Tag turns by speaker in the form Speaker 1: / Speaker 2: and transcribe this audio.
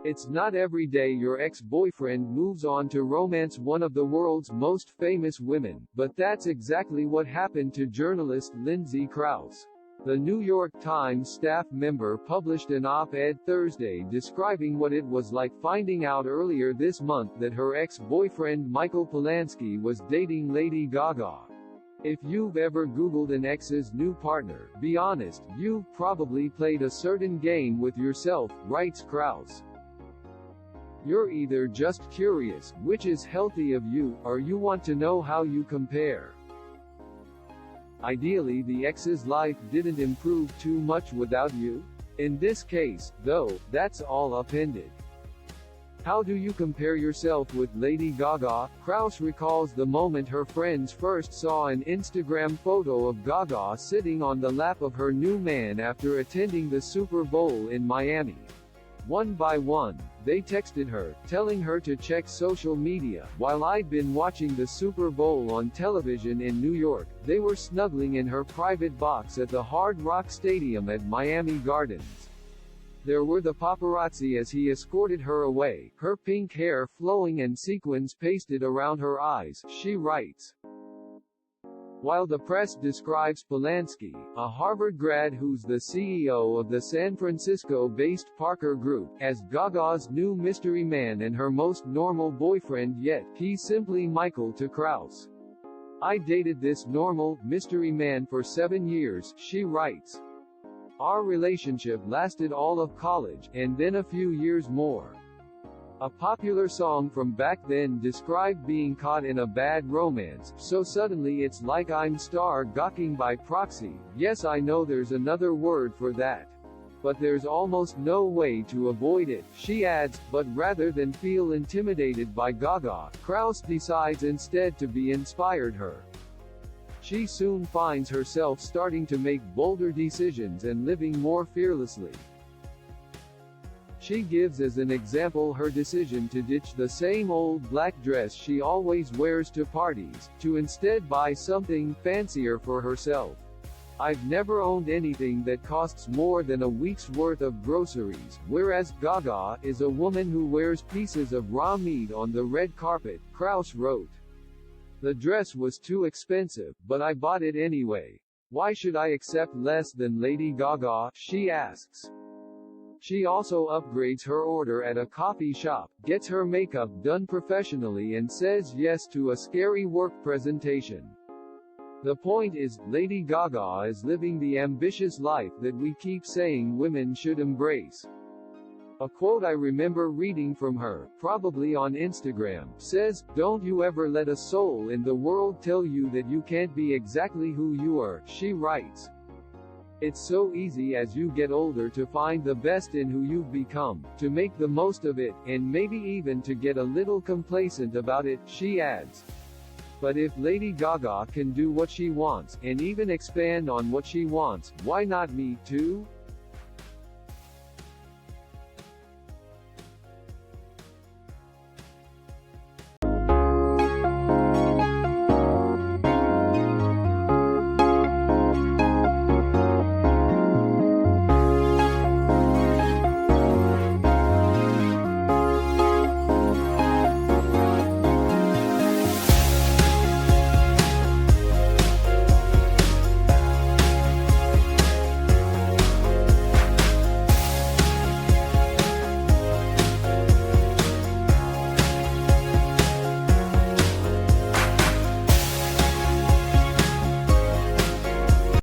Speaker 1: It's not every day your ex-boyfriend moves on to romance one of the world's most famous women, but that's exactly what happened to journalist Lindsay Krause. The New York Times staff member published an op-ed Thursday describing what it was like finding out earlier this month that her ex-boyfriend Michael Polansky was dating Lady Gaga. If you've ever Googled an ex's new partner, be honest, you've probably played a certain game with yourself, writes Krause. You're either just curious, which is healthy of you, or you want to know how you compare. Ideally, the ex's life didn't improve too much without you. In this case, though, that's all appended. How do you compare yourself with Lady Gaga? Krause recalls the moment her friends first saw an Instagram photo of Gaga sitting on the lap of her new man after attending the Super Bowl in Miami. One by one, they texted her, telling her to check social media. While I'd been watching the Super Bowl on television in New York, they were snuggling in her private box at the Hard Rock Stadium at Miami Gardens. There were the paparazzi as he escorted her away, her pink hair flowing and sequins pasted around her eyes, she writes. While the press describes Polansky, a Harvard grad who's the CEO of the San Francisco-based Parker Group, as Gaga's new mystery man and her most normal boyfriend yet, he's simply Michael to Krause. I dated this normal, mystery man for 7 years, she writes. Our relationship lasted all of college, and then a few years more. A popular song from back then described being caught in a bad romance, so suddenly it's like I'm star gawking by proxy. Yes, I know there's another word for that. But there's almost no way to avoid it, she adds, but rather than feel intimidated by Gaga, Krause decides instead to be inspired her. She soon finds herself starting to make bolder decisions and living more fearlessly. She gives as an example her decision to ditch the same old black dress she always wears to parties, to instead buy something fancier for herself. I've never owned anything that costs more than a week's worth of groceries, whereas Gaga is a woman who wears pieces of raw meat on the red carpet, Krause wrote. The dress was too expensive, but I bought it anyway. Why should I accept less than Lady Gaga, she asks. She also upgrades her order at a coffee shop, gets her makeup done professionally and says yes to a scary work presentation. The point is, Lady Gaga is living the ambitious life that we keep saying women should embrace. A quote I remember reading from her, probably on Instagram, says, "Don't you ever let a soul in the world tell you that you can't be exactly who you are," she writes. It's so easy as you get older to find the best in who you've become, to make the most of it, and maybe even to get a little complacent about it, she adds. But if Lady Gaga can do what she wants, and even expand on what she wants, why not me too?